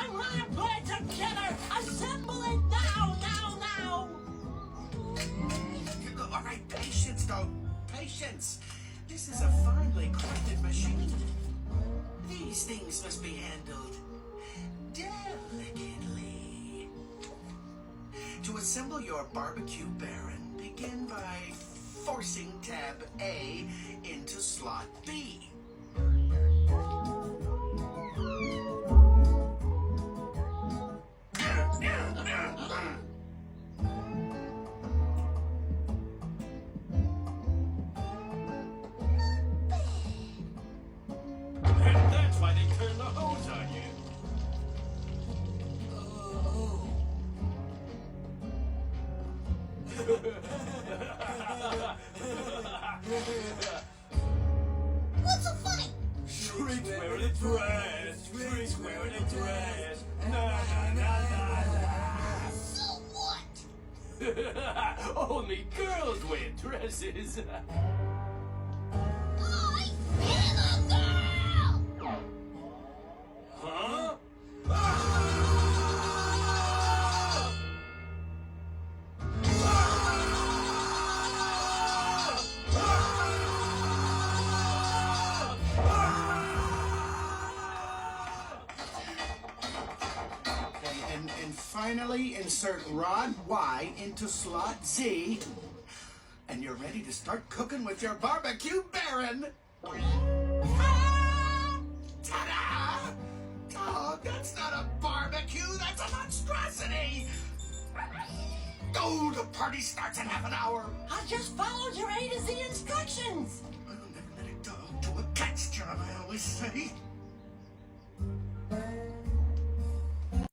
I want to put it together. Assemble it now, now, now. All right, patience, dog. Patience. This is a finely crafted machine. These things must be handled delicately. To assemble your barbecue Baron, begin by forcing tab A into slot B. And that's why they turn the hose on you. What's so funny? Shrieks wearing a dress. Shrieks wearing a dress. Na na na na na. So what? Only girls wear dresses. I am a girl! Huh? And finally, insert rod Y into slot Z. And you're ready to start cooking with your barbecue Baron. Ta-da! Dog, that's not a barbecue, that's a monstrosity! Oh, the party starts in half an hour. I just followed your A to Z instructions. I'll never let a dog do a cat's job, I always say.